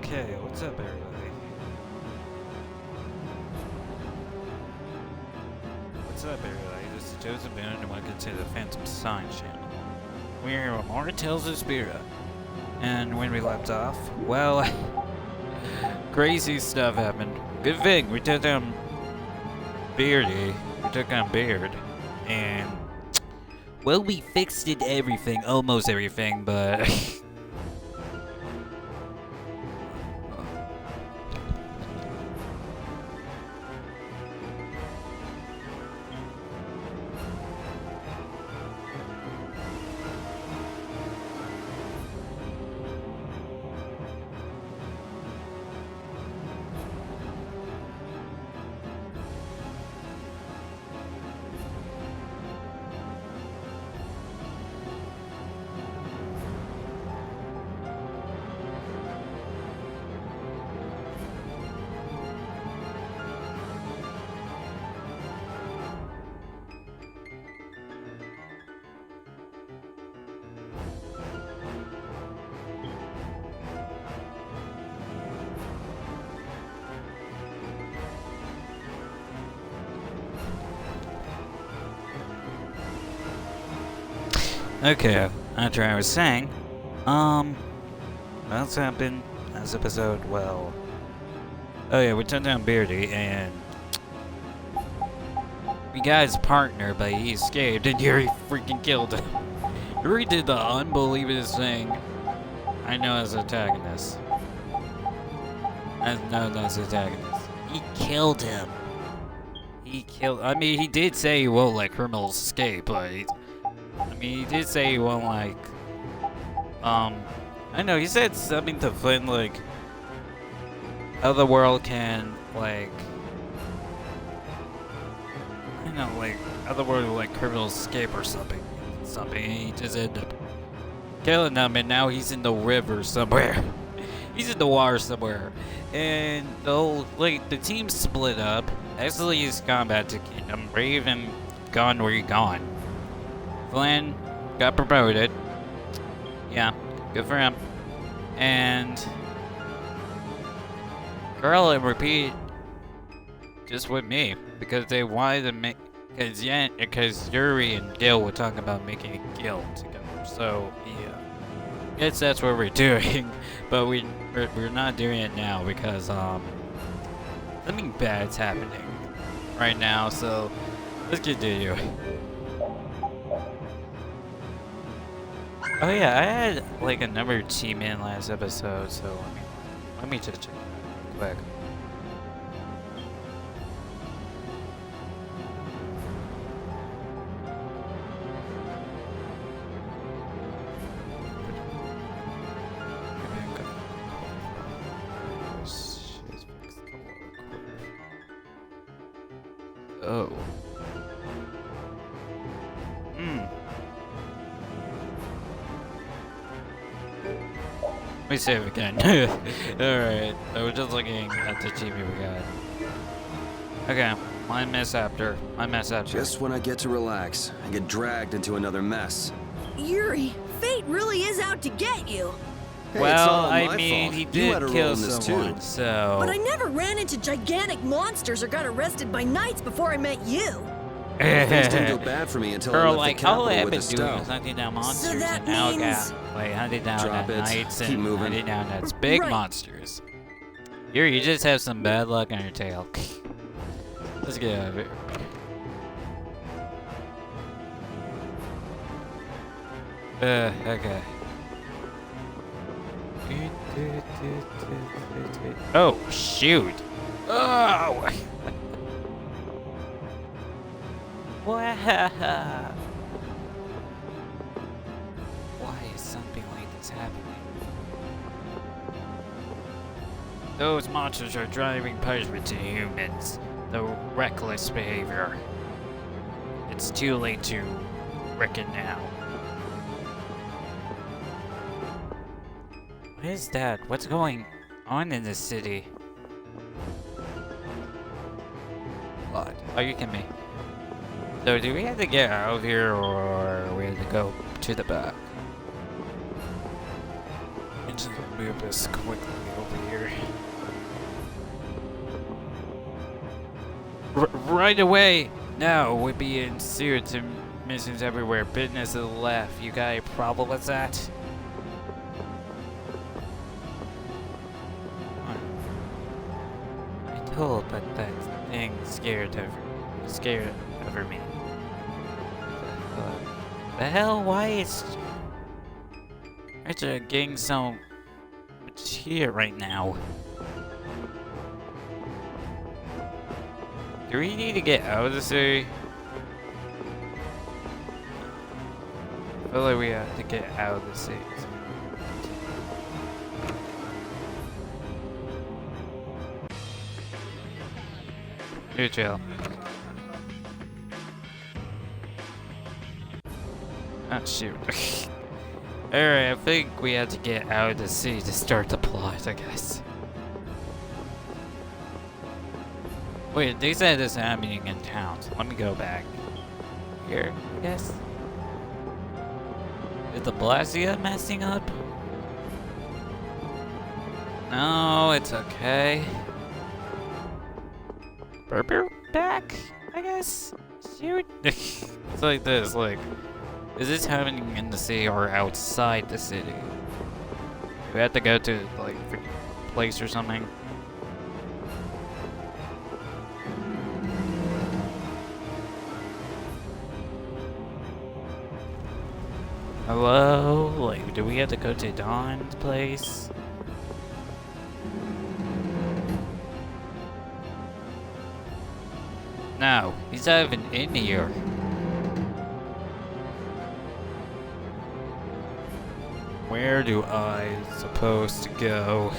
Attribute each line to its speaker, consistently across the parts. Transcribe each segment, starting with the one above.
Speaker 1: Okay, what's up, everybody? What's up, everybody? This is Joseph Boone, and welcome to the Phantom Science channel. We're here with more Tales of Vesperia. And when we left off, well, crazy stuff happened. Good thing, we took down Beardy. We took down Beard. And, well, we fixed it everything, almost everything, but... Okay, after I was saying, what's happened last episode? Well, oh yeah, we took down Beardy, and we got his partner, but he escaped, and Yuri freaking killed him. Yuri did the unbelievable thing I know as antagonist. As known as antagonist. He killed him. I mean, he did say he won't let criminals escape, but he did say he won't, like, I know, he said something to Flynn, like, how the world can, like, I don't know, like, how the world will let criminals escape or something. And he just ended up killing them, and now he's in the river somewhere. He's in the water somewhere. And the whole, like, the team split up. Actually, he's gone back to Kingdom. Brave and gone where you gone. Flynn got promoted. Yeah, good for him. And Girl and Repeat just with me because they wanted to make, because Yuri and Gil were talking about making a guild together. So yeah, guess that's what we're doing, but we're not doing it now because something bad's happening right now. So let's continue. Oh yeah, I had like another team in last episode, so let me just check it out real quick. Oh. Let me save again. Alright, I was just looking at the TV we got. Okay, my mess after.
Speaker 2: Just when I get to relax, I get dragged into another mess.
Speaker 3: Yuri, fate really is out to get you.
Speaker 2: Hey,
Speaker 1: well,
Speaker 2: it's all
Speaker 1: I
Speaker 2: my
Speaker 1: mean,
Speaker 2: fault.
Speaker 1: he
Speaker 2: You
Speaker 1: did
Speaker 2: had a role
Speaker 1: kill
Speaker 2: in this
Speaker 1: someone,
Speaker 2: too.
Speaker 1: so...
Speaker 3: But I never ran into gigantic monsters or got arrested by knights before I met you.
Speaker 2: Things didn't go bad for me until I
Speaker 1: Girl,
Speaker 2: left
Speaker 1: like,
Speaker 2: the
Speaker 1: all
Speaker 2: capital
Speaker 1: I've
Speaker 2: with
Speaker 1: been
Speaker 2: the
Speaker 1: doing is
Speaker 2: stone.
Speaker 1: hunting down monsters
Speaker 3: So that
Speaker 1: and now
Speaker 3: means...
Speaker 1: got, like, hunting down
Speaker 2: Drop it,
Speaker 1: knights
Speaker 2: keep
Speaker 1: and
Speaker 2: moving.
Speaker 1: hunting down those big
Speaker 3: Right.
Speaker 1: monsters. You just have some bad luck on your tail. Let's get out of here. Okay. Oh, shoot. Oh! Wow. Why is something like this happening? Those monsters are driving punishment to humans. The reckless behavior. It's too late to reckon now. What is that? What's going on in this city? What? Are you kidding me? So do we have to get out of here or we have to go to the back? Let's just move this quickly over here. Right away! No, we're being seared to missions everywhere. Business to the left. You got a problem with that? What? I told, but that thing scared over me. The hell? Why is Richard getting so much here right now? Do we need to get out of the city? I feel like we have to get out of the city. Here, chill. Oh, shoot. Alright, I think we have to get out of the city to start the plot, I guess. Wait, they said this happening in town, so let me go back. Here, I guess. Is the Blastia messing up? No, it's okay. Burper back, I guess? Shoot. It's like this, like, is this happening in the city or outside the city? Do we have to go to, like, a place or something? Hello? Like, do we have to go to Don's place? No, he's not even in here. Where do I supposed to go?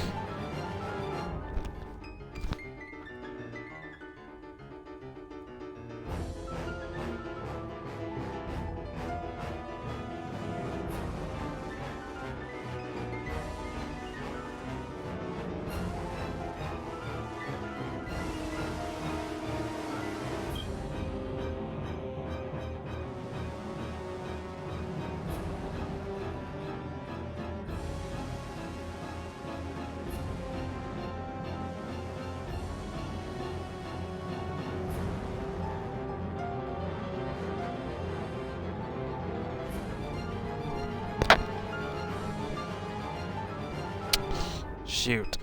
Speaker 1: Shoot.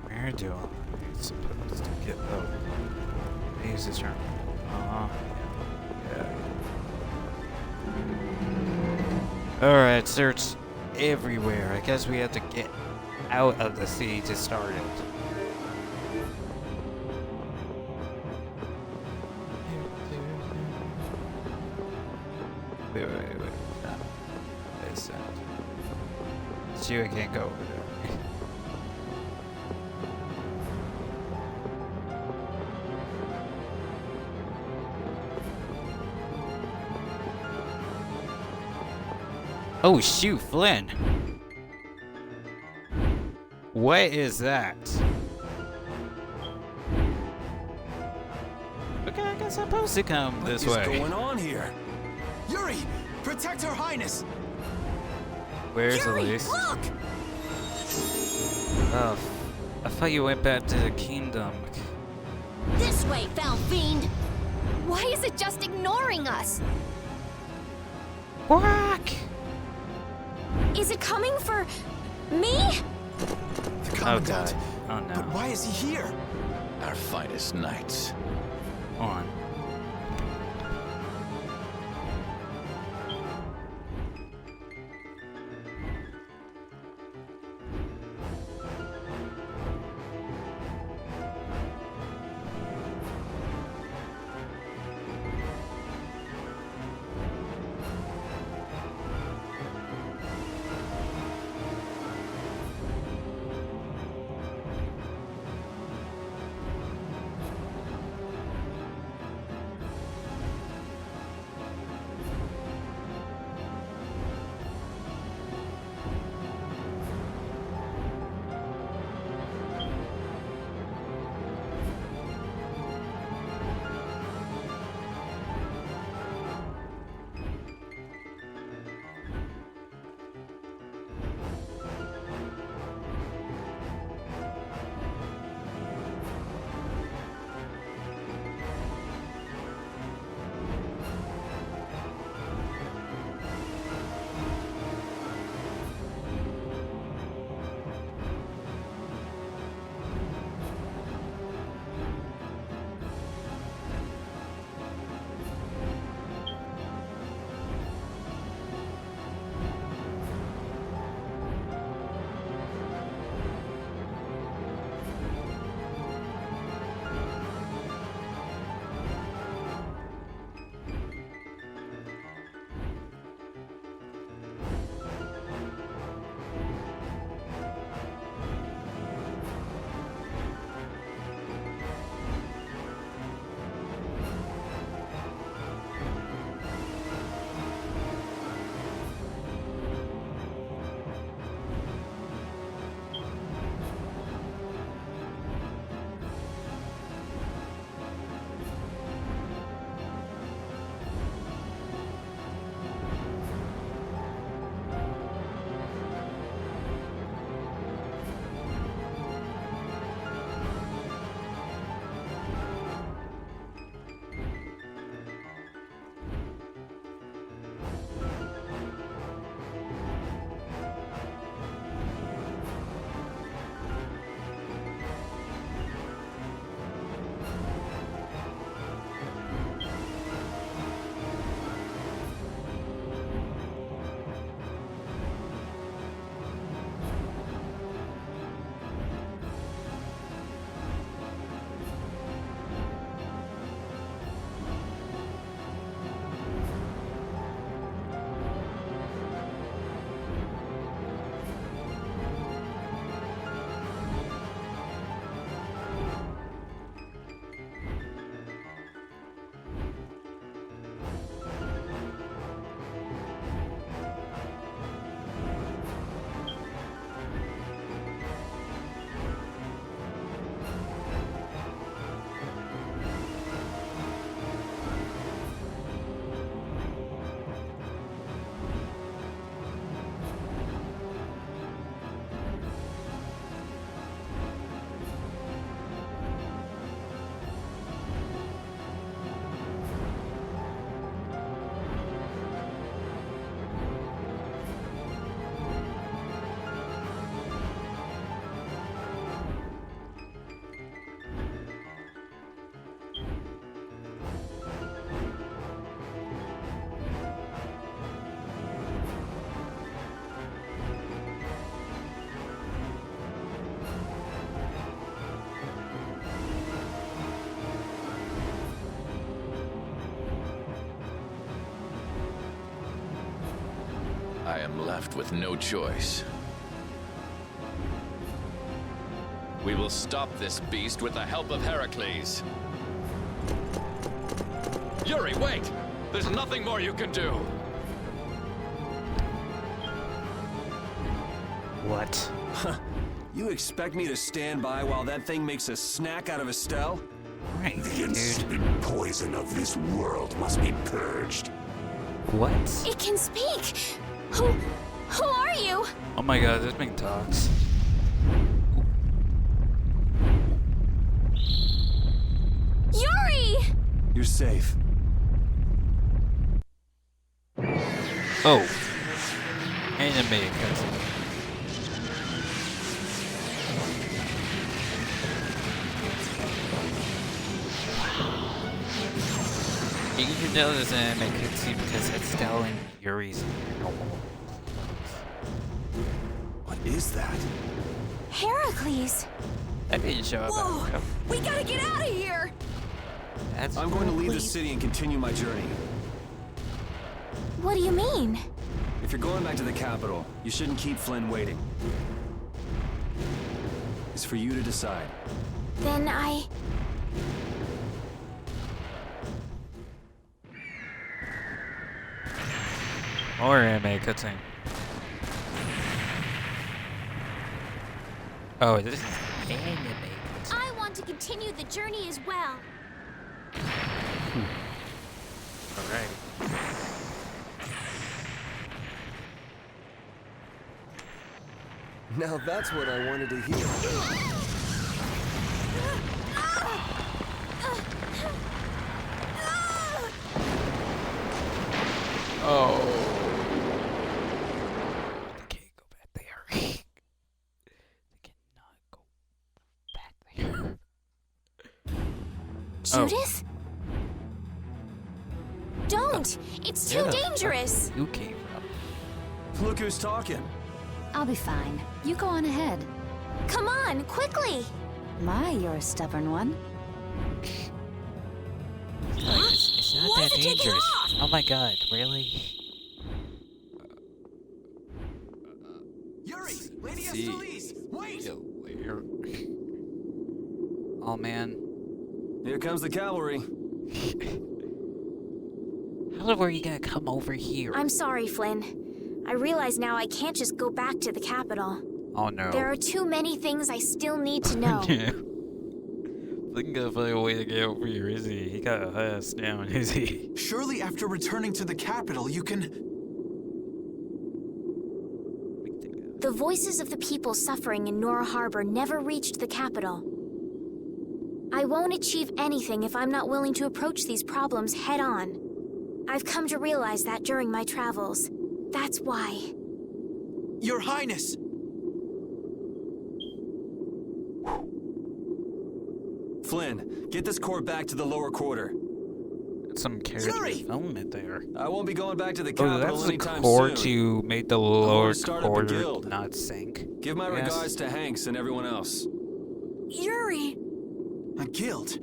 Speaker 1: Where do I supposed to get? Oh, I use this term. Yeah. Alright, search everywhere. I guess we have to get out of the city to start it. Wait. This see, I can't go over there. Oh shoot, Flynn! What is that? Okay, I guess I'm supposed to come this way.
Speaker 2: What is going on here? Yuri, protect Her Highness.
Speaker 1: Where's
Speaker 3: Yuri,
Speaker 1: Elise?
Speaker 3: look!
Speaker 1: Oh, I thought you went back to the kingdom.
Speaker 4: This way, foul fiend! Why is it just ignoring us?
Speaker 1: Quack!
Speaker 4: Is it coming for me?
Speaker 2: The
Speaker 1: Oh
Speaker 2: Commandant.
Speaker 1: god. Oh no.
Speaker 2: But why is he here?
Speaker 5: Our finest knights.
Speaker 1: Hold on.
Speaker 5: I am left with no choice. We will stop this beast with the help of Heracles. Yuri, wait! There's nothing more you can do!
Speaker 1: What?
Speaker 2: You expect me to stand by while that thing makes a snack out of Estelle?
Speaker 1: Right,
Speaker 6: The
Speaker 1: dude.
Speaker 6: insipid poison of this world must be purged.
Speaker 1: What?
Speaker 4: It can speak! Who are you?
Speaker 1: Oh my god, this thing talks.
Speaker 4: Yuri!
Speaker 2: You're safe.
Speaker 1: Oh. Anime cousin. You can tell this anime cutscene because it's still in Yuri's normal.
Speaker 2: What is that?
Speaker 4: Heracles!
Speaker 1: That didn't show up.
Speaker 3: Whoa! We gotta get out of here!
Speaker 1: That's
Speaker 2: I'm going to leave the
Speaker 3: Please.
Speaker 2: city and continue my journey.
Speaker 4: What do you mean?
Speaker 2: If you're going back to the capital, you shouldn't keep Flynn waiting. It's for you to decide.
Speaker 4: Then I...
Speaker 1: Or anime cutscene. Oh, this is anime cutscene.
Speaker 4: I want to continue the journey as well.
Speaker 1: Alright.
Speaker 2: Now that's what I wanted to hear.
Speaker 1: Oh. They can't go back there. They cannot go back there. Oh.
Speaker 4: Judith? Don't! It's too
Speaker 1: Yeah.
Speaker 4: dangerous!
Speaker 1: You came from.
Speaker 2: Look who's talking.
Speaker 7: I'll be fine. You go on ahead.
Speaker 4: Come on, quickly!
Speaker 7: My, you're a stubborn one.
Speaker 1: It's not
Speaker 3: Why
Speaker 1: that
Speaker 3: is it taking
Speaker 1: dangerous.
Speaker 3: off?
Speaker 1: Oh my god, really?
Speaker 2: Yuri! Lady
Speaker 1: See.
Speaker 2: Estelle! Wait!
Speaker 1: Oh man.
Speaker 2: Here comes the cavalry.
Speaker 1: How were you gonna come over here?
Speaker 4: I'm sorry, Flynn. I realize now I can't just go back to the capital.
Speaker 1: Oh no.
Speaker 4: There are too many things I still need to know.
Speaker 1: Yeah. Flynn gotta find a way to get over here, is he? He got a ass down, is he?
Speaker 8: Surely after returning to the capital, you can...
Speaker 4: The voices of the people suffering in Nora Harbor never reached the capital. I won't achieve anything if I'm not willing to approach these problems head on. I've come to realize that during my travels. That's why.
Speaker 8: Your Highness!
Speaker 2: Flynn, get this core back to the lower quarter.
Speaker 1: Some character
Speaker 8: Yuri!
Speaker 1: development there.
Speaker 2: I won't be going back to the
Speaker 1: Oh,
Speaker 2: capital
Speaker 1: that's the
Speaker 2: anytime
Speaker 1: core
Speaker 2: soon.
Speaker 1: to make the
Speaker 2: going
Speaker 1: lower
Speaker 2: to start up a
Speaker 1: quarter
Speaker 2: guild.
Speaker 1: not sink.
Speaker 2: Give my
Speaker 1: Yes.
Speaker 2: regards to Hanks and everyone else.
Speaker 3: Yuri!
Speaker 8: A guild.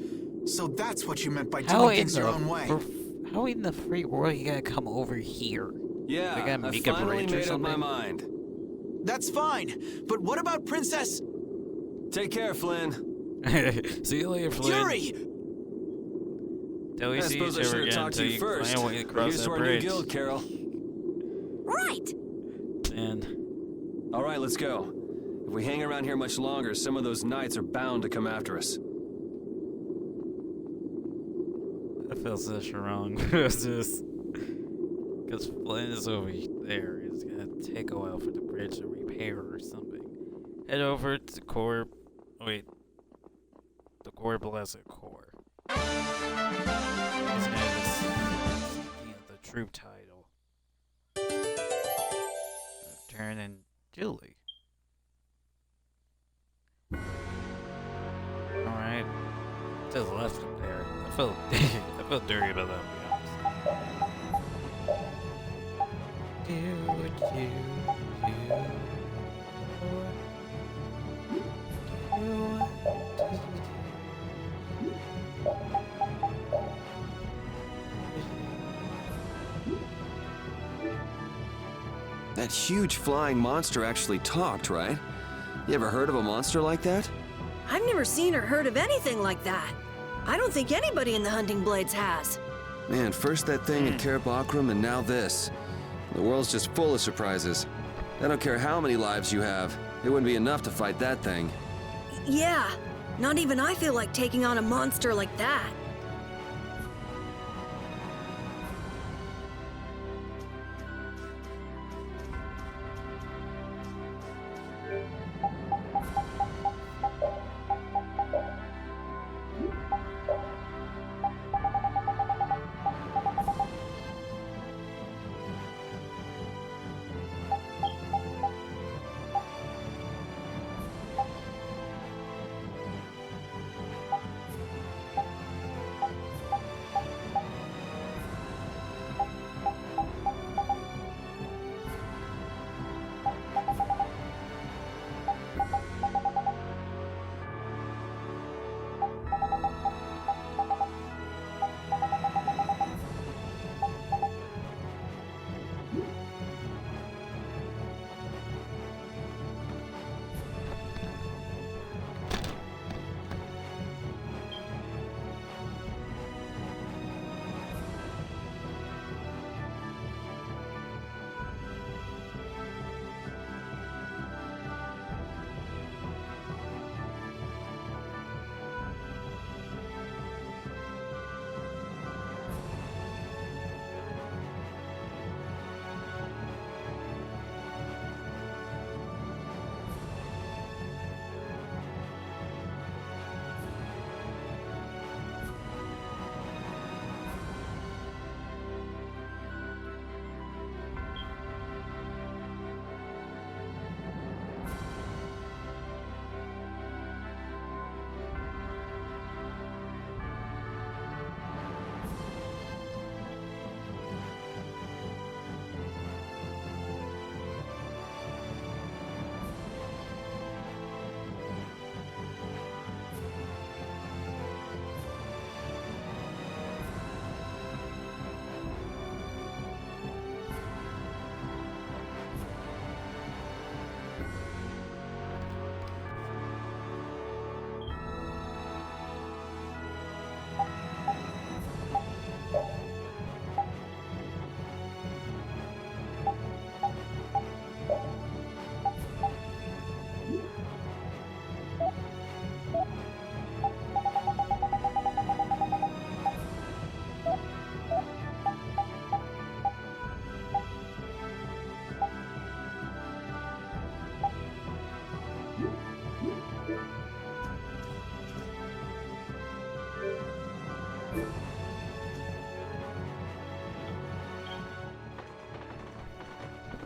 Speaker 8: So that's what you meant by
Speaker 1: How
Speaker 8: doing
Speaker 1: in
Speaker 8: things your own way.
Speaker 1: how in the free world you gotta come over here?
Speaker 2: Yeah,
Speaker 1: They gotta
Speaker 2: I
Speaker 1: make a
Speaker 2: finally
Speaker 1: bridge or
Speaker 2: made up my
Speaker 1: something?
Speaker 2: mind.
Speaker 8: That's fine. But what about Princess...
Speaker 2: Take care, Flynn.
Speaker 1: See you later, Flynn.
Speaker 8: Yuri!
Speaker 1: Till we
Speaker 2: I
Speaker 1: see
Speaker 2: suppose I
Speaker 1: each
Speaker 2: should
Speaker 1: other
Speaker 2: have
Speaker 1: again.
Speaker 2: talked to
Speaker 1: Till
Speaker 2: you
Speaker 1: you
Speaker 2: first.
Speaker 1: find a way to cross
Speaker 2: Here's
Speaker 1: that
Speaker 2: to our new
Speaker 1: bridge.
Speaker 2: guild, Carol.
Speaker 3: Right!
Speaker 1: And
Speaker 2: All right, let's go. If we hang around here much longer, some of those knights are bound to come after us.
Speaker 1: I feel such wrong. It's just because Flynn is over there. It's gonna take a while for the bridge to repair or something. Head over to core. Wait, the core blessed core. His name is the troop title. Turn and Julie. Alright. Just left him there. I felt I felt dirty about that, to be honest.
Speaker 2: That huge flying monster actually talked, right? You ever heard of a monster like that?
Speaker 3: I've never seen or heard of anything like that. I don't think anybody in the Hunting Blades has.
Speaker 2: Man, first that thing at Karabakram and now this. The world's just full of surprises. I don't care how many lives you have. It wouldn't be enough to fight that thing.
Speaker 3: Yeah, not even I feel like taking on a monster like that.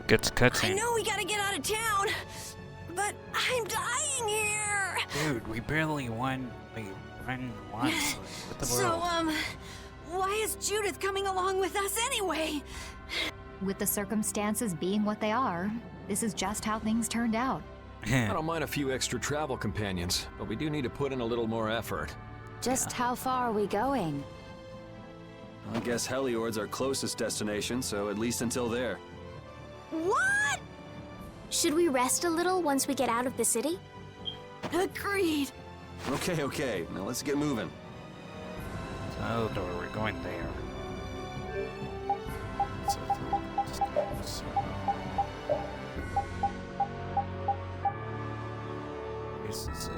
Speaker 1: Good cutscene.
Speaker 3: I know we gotta get out of town, but I'm dying here.
Speaker 1: Dude, we barely won. We won once. What the
Speaker 3: So,
Speaker 1: world?
Speaker 3: why is Judith coming along with us anyway?
Speaker 7: With the circumstances being what they are, this is just how things turned out.
Speaker 2: I don't mind a few extra travel companions, but we do need to put in a little more effort.
Speaker 7: Just how far are we going?
Speaker 2: I guess Heliord's our closest destination, so at least until there.
Speaker 3: What?
Speaker 4: Should we rest a little once we get out of the city?
Speaker 3: Agreed.
Speaker 2: Okay, now let's get moving.
Speaker 1: Oh, door, we're going there. So, this is it.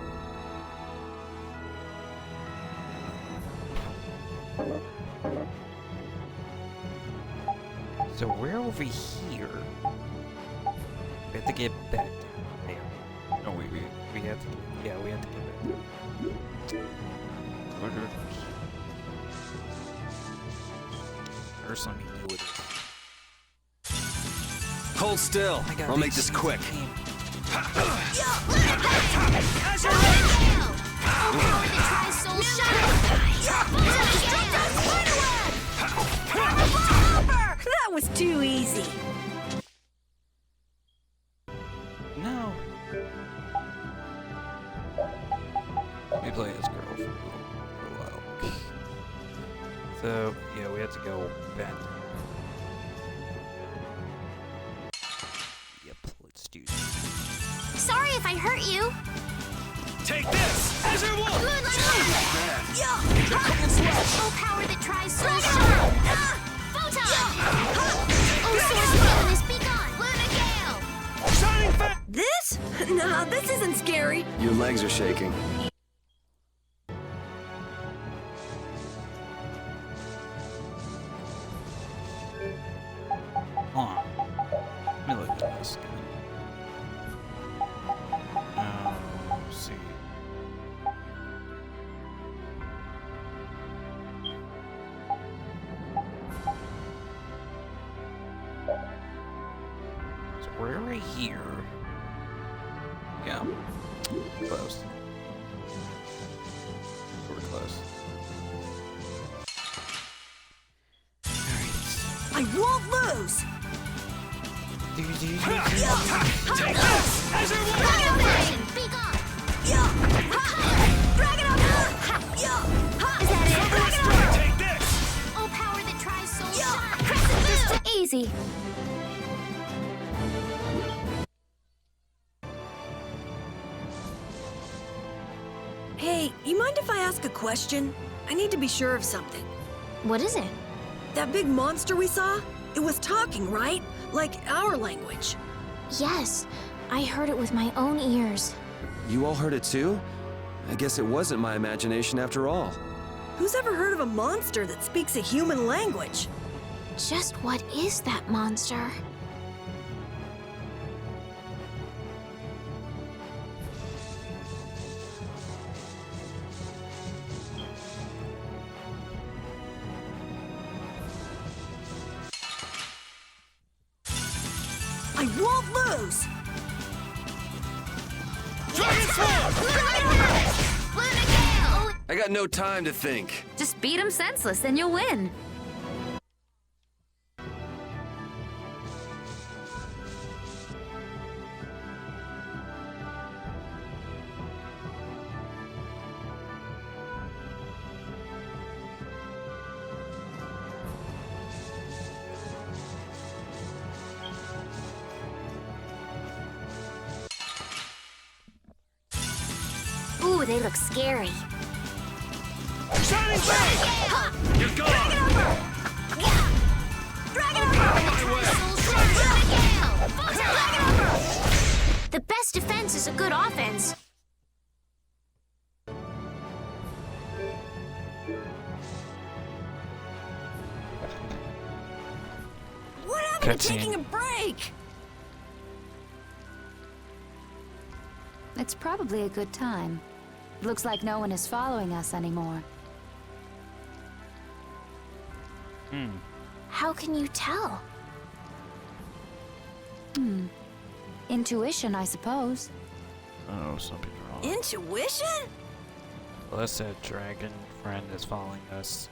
Speaker 1: So we're over here. We have to get back down there. No, we have to. Yeah, we have to get back. First, let me do it.
Speaker 2: Hold still. I'll make this quick.
Speaker 3: That was too easy.
Speaker 1: No. Let me play this girl for a while. So, yeah, we have to go back.
Speaker 4: hurt you.
Speaker 6: Take this! Azure Wolf!
Speaker 4: Moonlight! Oh, power that tries so shine! Photon! Oh, source villainous, be gone! Luna Gale!
Speaker 6: Shining Fang!
Speaker 3: This? Nah, this isn't scary.
Speaker 2: Your legs are shaking.
Speaker 1: Hold on. Let me look at this again. Let's see. So we're right here. Yeah. Close. We're close.
Speaker 3: I won't lose.
Speaker 6: Take this! Azure Wolf!
Speaker 4: Dragon Version, be gone!
Speaker 3: Dragon up!
Speaker 4: Is that it?
Speaker 6: Take this!
Speaker 4: Oh, power that tries so shine! Crescent Moon! Easy.
Speaker 3: Hey, you mind if I ask a question? I need to be sure of something.
Speaker 4: What is it?
Speaker 3: That big monster we saw? It was talking, right? Like our language.
Speaker 4: Yes, I heard it with my own ears.
Speaker 2: You all heard it too? I guess it wasn't my imagination after all.
Speaker 3: Who's ever heard of a monster that speaks a human language?
Speaker 4: Just what is that monster?
Speaker 3: I won't lose!
Speaker 6: Dragon Sword!
Speaker 4: Luna Gale!
Speaker 2: I got no time to think.
Speaker 7: Just beat him senseless and you'll win.
Speaker 4: Ooh, they look scary.
Speaker 6: Shining Fang! You're gone!
Speaker 4: The best defense is a good offense.
Speaker 3: What happened to
Speaker 1: Cutscene.
Speaker 3: taking a break?
Speaker 7: It's probably a good time. Looks like no one is following us anymore.
Speaker 4: How can you tell?
Speaker 7: Intuition, I suppose.
Speaker 1: Oh, something's wrong.
Speaker 3: Intuition?
Speaker 1: Unless that dragon friend is following us.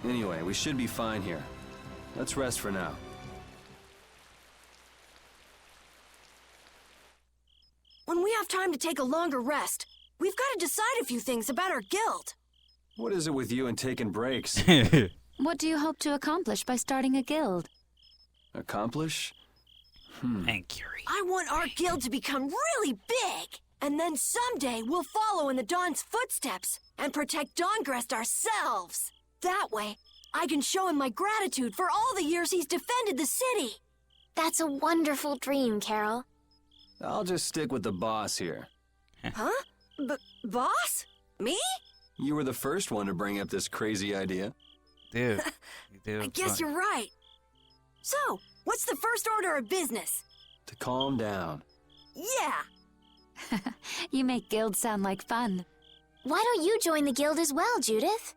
Speaker 2: Anyway, we should be fine here. Let's rest for now.
Speaker 3: When we have time to take a longer rest, we've got to decide a few things about our guild.
Speaker 2: What is it with you and taking breaks?
Speaker 7: What do you hope to accomplish by starting a guild?
Speaker 2: Accomplish?
Speaker 1: Thank you.
Speaker 3: I want our guild to become really big. And then someday we'll follow in the Dawn's footsteps and protect Dawngrest ourselves. That way, I can show him my gratitude for all the years he's defended the city.
Speaker 4: That's a wonderful dream, Carol.
Speaker 2: I'll just stick with the boss here.
Speaker 3: Huh? Boss? Me?
Speaker 2: You were the first one to bring up this crazy idea.
Speaker 1: Dude. You do
Speaker 3: I guess
Speaker 1: fine.
Speaker 3: you're right. So, what's the first order of business?
Speaker 2: To calm down.
Speaker 3: Yeah.
Speaker 7: You make guilds sound like fun.
Speaker 4: Why don't you join the guild as well, Judith?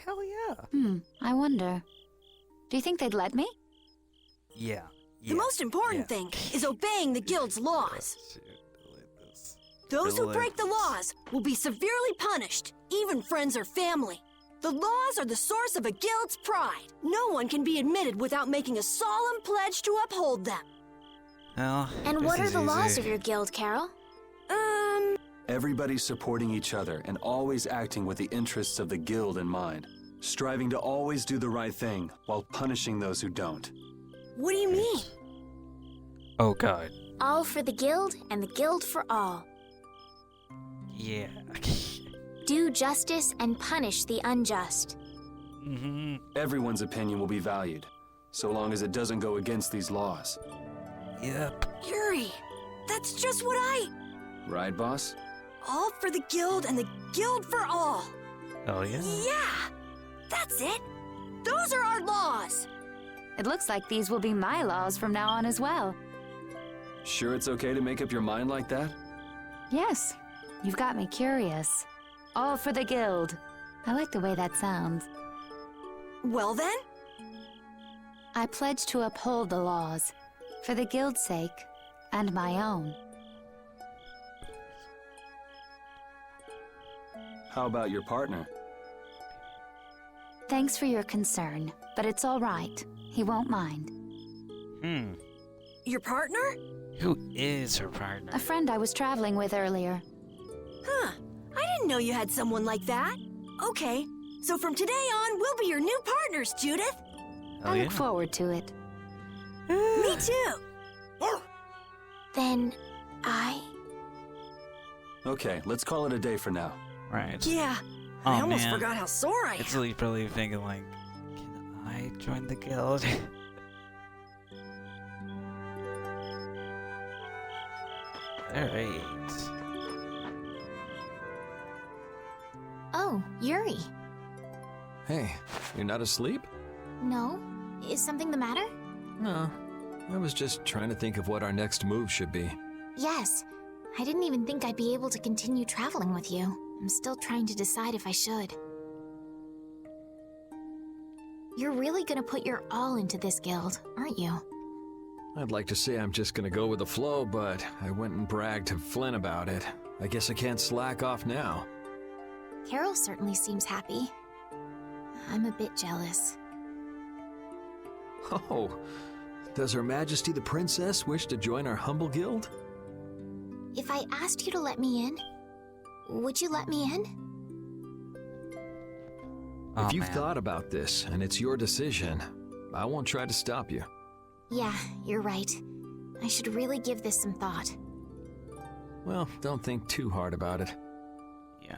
Speaker 1: Hell yeah.
Speaker 7: I wonder. Do you think they'd let me?
Speaker 1: Yeah.
Speaker 3: The most important thing is obeying the guild's laws. Those who break the laws will be severely punished, even friends or family. The laws are the source of a guild's pride. No one can be admitted without making a solemn pledge to uphold them.
Speaker 1: Well,
Speaker 4: And
Speaker 1: this
Speaker 4: what are
Speaker 1: is
Speaker 4: the laws
Speaker 1: easy.
Speaker 4: of your guild, Carol?
Speaker 2: Everybody supporting each other and always acting with the interests of the guild in mind. Striving to always do the right thing while punishing those who don't.
Speaker 3: What do you mean?
Speaker 1: Oh god.
Speaker 4: All for the guild and the guild for all.
Speaker 1: Yeah.
Speaker 4: Do justice and punish the unjust.
Speaker 9: Everyone's opinion will be valued, so long as it doesn't go against these laws.
Speaker 1: Yep.
Speaker 3: Yuri, that's just what I...
Speaker 2: Right, boss?
Speaker 3: All for the guild and the guild for all.
Speaker 1: Oh yeah.
Speaker 3: Yeah, that's it. Those are our laws.
Speaker 7: It looks like these will be my laws from now on as well.
Speaker 2: Sure it's okay to make up your mind like that?
Speaker 7: Yes, you've got me curious. All for the guild. I like the way that sounds.
Speaker 3: Well then,
Speaker 7: I pledge to uphold the laws, for the guild's sake, and my own.
Speaker 9: How about your partner?
Speaker 7: Thanks for your concern, but it's all right. He won't mind.
Speaker 3: your partner?
Speaker 1: Who is her partner?
Speaker 7: A friend I was traveling with earlier.
Speaker 3: Huh, I didn't know you had someone like that. Okay, so from today on, we'll be your new partners, Judith.
Speaker 1: Oh,
Speaker 7: I look forward to it.
Speaker 3: Me too.
Speaker 4: Then I...
Speaker 9: Okay, let's call it a day for now.
Speaker 1: Right.
Speaker 3: Yeah,
Speaker 1: Oh,
Speaker 3: I almost
Speaker 1: man.
Speaker 3: forgot how sore I am.
Speaker 1: It's really probably thinking like, can I join the guild? Alright.
Speaker 4: Oh, Yuri.
Speaker 10: Hey, you're not asleep?
Speaker 4: No? Is something the matter?
Speaker 10: No. I was just trying to think of what our next move should be.
Speaker 4: Yes. I didn't even think I'd be able to continue traveling with you. I'm still trying to decide if I should. You're really gonna put your all into this guild, aren't you?
Speaker 10: I'd like to say I'm just gonna go with the flow, but I went and bragged to Flynn about it. I guess I can't slack off now.
Speaker 4: Carol certainly seems happy. I'm a bit jealous.
Speaker 10: Oh, does Her Majesty the Princess wish to join our humble guild?
Speaker 4: If I asked you to let me in, would you let me in?
Speaker 10: If
Speaker 1: Oh,
Speaker 10: you've
Speaker 1: man.
Speaker 10: thought about this and it's your decision, I won't try to stop you.
Speaker 4: Yeah, you're right. I should really give this some thought.
Speaker 10: Well, don't think too hard about it.
Speaker 1: Yeah.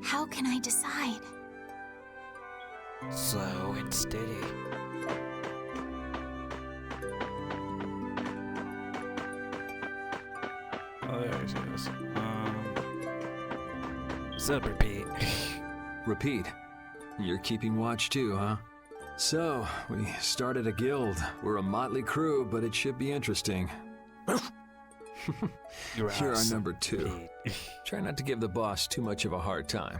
Speaker 4: How can I decide?
Speaker 1: Slow and steady. Oh, there it is. So repeat.
Speaker 10: Repeat. You're keeping watch too, huh? So, we started a guild. We're a motley crew, but it should be interesting.
Speaker 1: You're
Speaker 10: You're our
Speaker 1: awesome,
Speaker 10: number 2.
Speaker 1: Pete.
Speaker 10: Try not to give the boss too much of a hard time.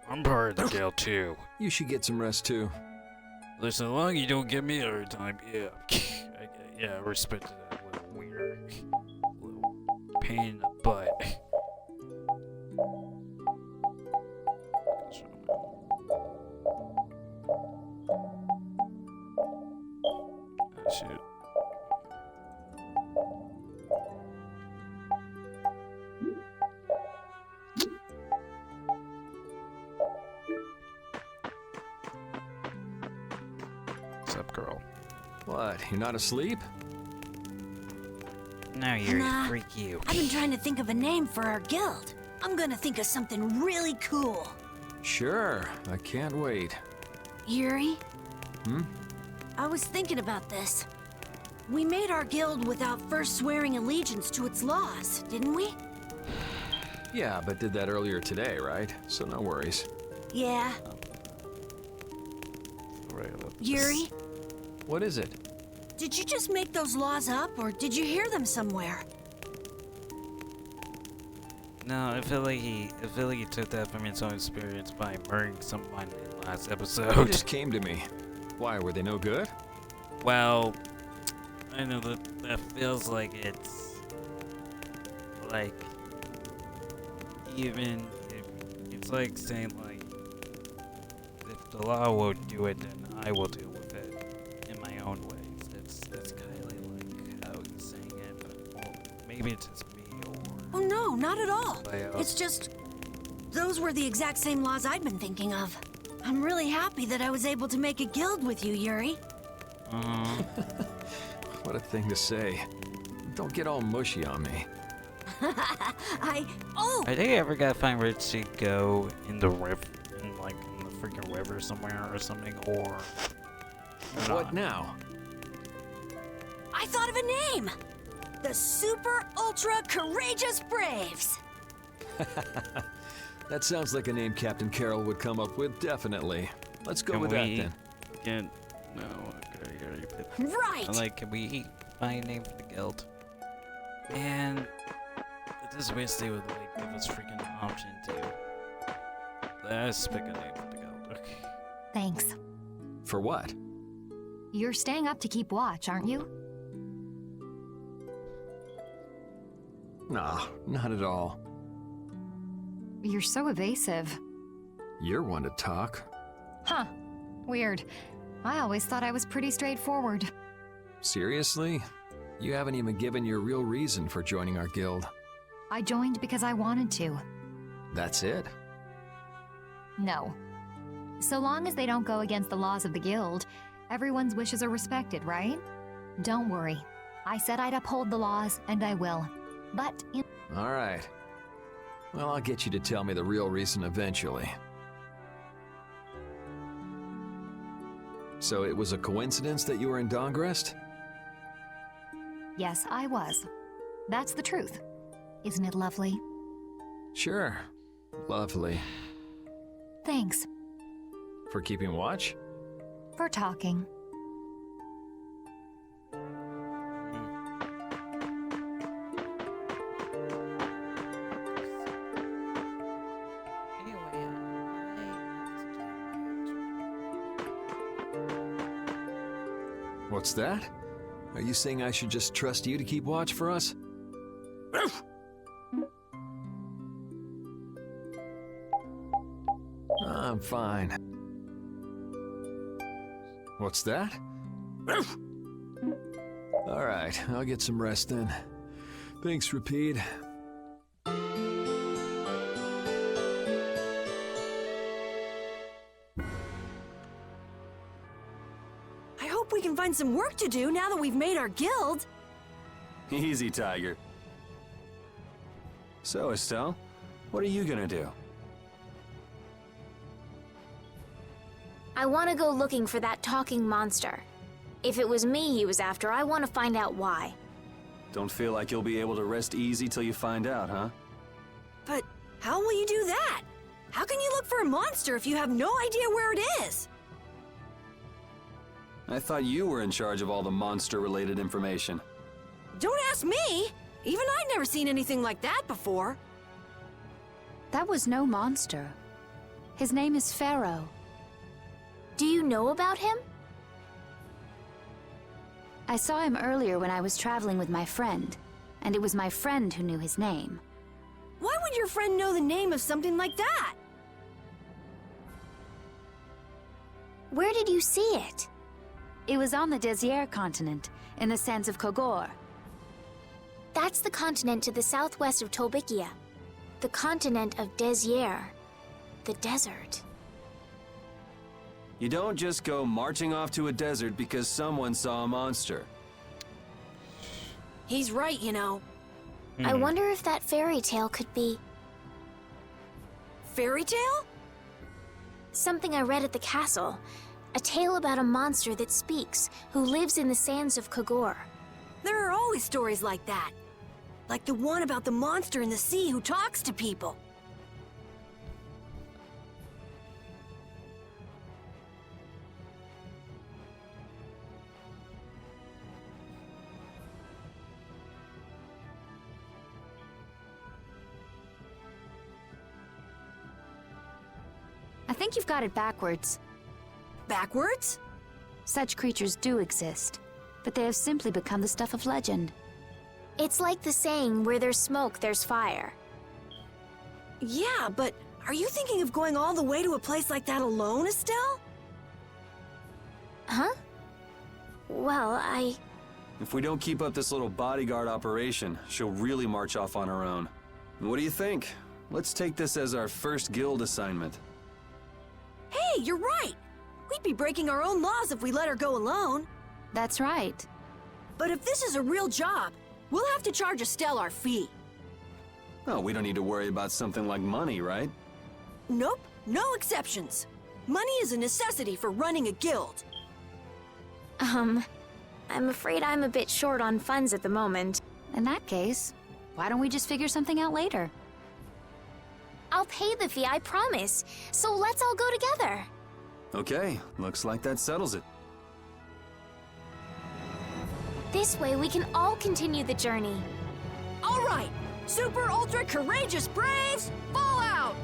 Speaker 1: I'm part of the guild too.
Speaker 10: You should get some rest too.
Speaker 1: Listen, as long as you don't give me a hard time, yeah. Yeah, respect to that little weird little pain in the butt. Oh, shoot. What's up, girl?
Speaker 10: What, you're not asleep?
Speaker 1: Now you're
Speaker 3: Nah,
Speaker 1: freak you.
Speaker 3: I've been trying to think of a name for our guild. I'm gonna think of something really cool.
Speaker 10: Sure, I can't wait.
Speaker 3: Yuri?
Speaker 10: Hmm?
Speaker 3: I was thinking about this. We made our guild without first swearing allegiance to its laws, didn't we?
Speaker 10: Yeah, but did that earlier today, right? So no worries.
Speaker 3: Yeah. Yuri,
Speaker 10: What is it?
Speaker 3: did you just make those laws up, or did you hear them somewhere?
Speaker 1: No, I feel like he took that from his own experience by murdering someone in the last
Speaker 10: It
Speaker 1: episode.
Speaker 10: just came to me. Why, were they no good?
Speaker 1: Well, I know that feels like it's like even if it's like saying like if the law won't do it, then I will deal with it in my own ways. That's kind of like how he's saying it, but well, maybe it's just me
Speaker 3: Oh
Speaker 1: or
Speaker 3: no, not at all.
Speaker 1: by
Speaker 3: It's just... those were the exact same laws I'd been thinking of. I'm really happy that I was able to make a guild with you, Yuri.
Speaker 10: What a thing to say. Don't get all mushy on me.
Speaker 3: Oh!
Speaker 1: I think I ever gotta find where to go in the river, in the freaking river somewhere or something, or
Speaker 10: What now?
Speaker 3: I thought of a name! The Super Ultra Courageous Braves!
Speaker 10: That sounds like a name Captain Carroll would come up with, definitely. Let's go
Speaker 1: Can
Speaker 10: with
Speaker 1: we
Speaker 10: that then.
Speaker 3: Right!
Speaker 1: Can we find a name for the guild? And this Wednesday would give us freaking option to. Let's pick a name for the guild. Okay.
Speaker 7: Thanks.
Speaker 10: For what?
Speaker 7: You're staying up to keep watch, aren't you?
Speaker 10: Nah, not at all.
Speaker 7: You're so evasive.
Speaker 10: You're one to talk.
Speaker 7: Huh. Weird. I always thought I was pretty straightforward.
Speaker 10: Seriously? You haven't even given your real reason for joining our guild.
Speaker 7: I joined because I wanted to.
Speaker 10: That's it?
Speaker 7: No. So long as they don't go against the laws of the guild, everyone's wishes are respected, right? Don't worry. I said I'd uphold the laws, and I will. But
Speaker 10: All right. Well, I'll get you to tell me the real reason eventually. So it was a coincidence that you were in Dawngrest?
Speaker 7: yes, I was. That's the truth. Isn't it lovely?
Speaker 10: Sure. Lovely.
Speaker 7: Thanks
Speaker 10: For keeping watch?
Speaker 7: for talking.
Speaker 10: What's that? Are you saying I should just trust you to keep watch for us? I'm fine. What's that? All right, I'll get some rest then. Thanks, Repeat.
Speaker 3: I hope we can find some work to do now that we've made our guild.
Speaker 9: Easy, Tiger. So, Estelle, what are you gonna do?
Speaker 4: I want to go looking for that talking monster. If it was me he was after, I want to find out why.
Speaker 9: Don't feel like you'll be able to rest easy till you find out, huh?
Speaker 3: But how will you do that? How can you look for a monster if you have no idea where it is?
Speaker 9: I thought you were in charge of all the monster-related information.
Speaker 3: Don't ask me! Even I'd never seen anything like that before.
Speaker 7: That was no monster. His name is Pharaoh.
Speaker 4: Do you know about him?
Speaker 7: I saw him earlier when I was traveling with my friend, and it was my friend who knew his name.
Speaker 3: Why would your friend know the name of something like that?
Speaker 4: Where did you see it?
Speaker 7: It was on the Désert continent, in the sands of Kogor.
Speaker 4: That's the continent to the southwest of Tolbikia. The continent of Désert. The desert.
Speaker 9: You don't just go marching off to a desert because someone saw a monster.
Speaker 3: He's right, you know.
Speaker 4: I wonder if that fairy tale could be
Speaker 3: Fairy tale?
Speaker 4: something I read at the castle. A tale about a monster that speaks, who lives in the sands of Kogor.
Speaker 3: There are always stories like that. Like the one about the monster in the sea who talks to people.
Speaker 7: I think you've got it backwards.
Speaker 3: Backwards?
Speaker 7: Such creatures do exist, but they have simply become the stuff of legend.
Speaker 4: It's like the saying, where there's smoke, there's fire.
Speaker 3: Yeah, but are you thinking of going all the way to a place like that alone, Estelle?
Speaker 4: Huh? Well,
Speaker 9: If we don't keep up this little bodyguard operation, she'll really march off on her own. What do you think? Let's take this as our first guild assignment.
Speaker 3: Hey, you're right! We'd be breaking our own laws if we let her go alone.
Speaker 11: That's right.
Speaker 3: But if this is a real job, we'll have to charge Estelle our fee.
Speaker 9: Oh, we don't need to worry about something like money, right?
Speaker 3: Nope, no exceptions. Money is a necessity for running a guild.
Speaker 4: I'm afraid I'm a bit short on funds at the moment.
Speaker 11: In that case, why don't we just figure something out later?
Speaker 4: I'll pay the fee, I promise. So let's all go together.
Speaker 9: Okay, looks like that settles it.
Speaker 4: This way we can all continue the journey.
Speaker 3: All right, super ultra courageous braves, fall out!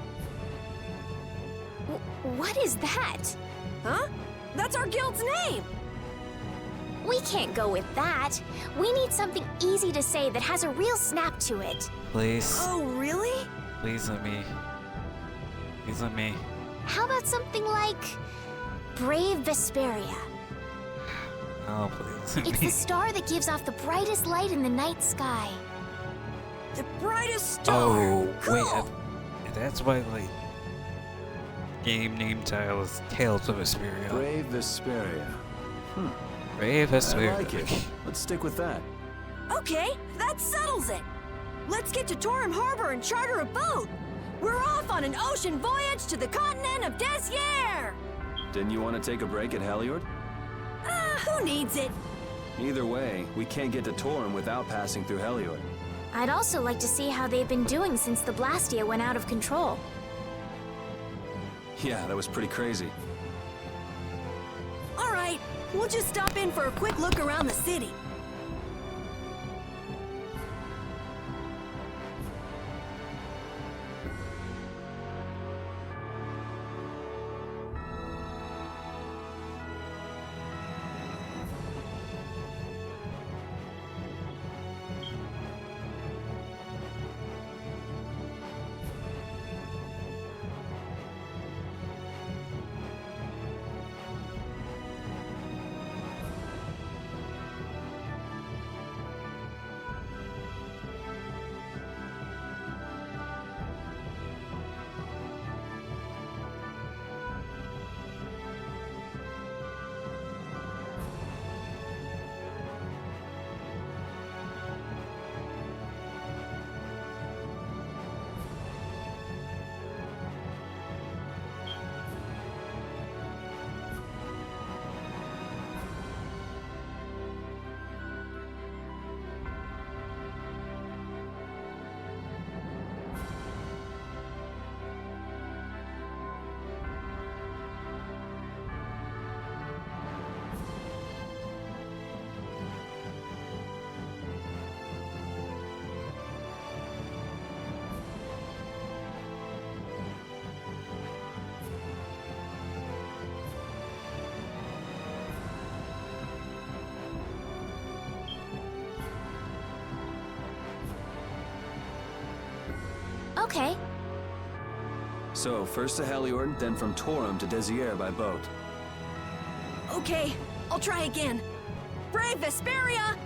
Speaker 4: What is that?
Speaker 3: Huh? That's our guild's name!
Speaker 4: We can't go with that. We need something easy to say that has a real snap to it.
Speaker 1: Please.
Speaker 3: Oh, really?
Speaker 1: Please let me. Please let me.
Speaker 4: How about something like Brave Vesperia?
Speaker 1: Oh, please let
Speaker 4: It's
Speaker 1: me.
Speaker 4: the star that gives off the brightest light in the night sky.
Speaker 3: The brightest star!
Speaker 1: Oh,
Speaker 3: cool.
Speaker 1: wait. That's why, like. Game name title is Tales of Vesperia.
Speaker 9: Brave Vesperia.
Speaker 1: Brave Vesperia.
Speaker 9: I like it. Let's stick with that.
Speaker 3: Okay, that settles it. Let's get to Torum Harbor and charter a boat. We're off on an ocean voyage to the continent of Desier.
Speaker 9: Didn't you want to take a break at Heliord?
Speaker 3: Who needs it?
Speaker 9: Either way, we can't get to Torum without passing through Heliord.
Speaker 4: I'd also like to see how they've been doing since the Blastia went out of control.
Speaker 9: Yeah, that was pretty crazy.
Speaker 3: All right, we'll just stop in for a quick look around the city.
Speaker 4: Okay.
Speaker 9: So, first to Heliord, then from Torum to Desier by boat.
Speaker 3: Okay, I'll try again. Brave Vesperia,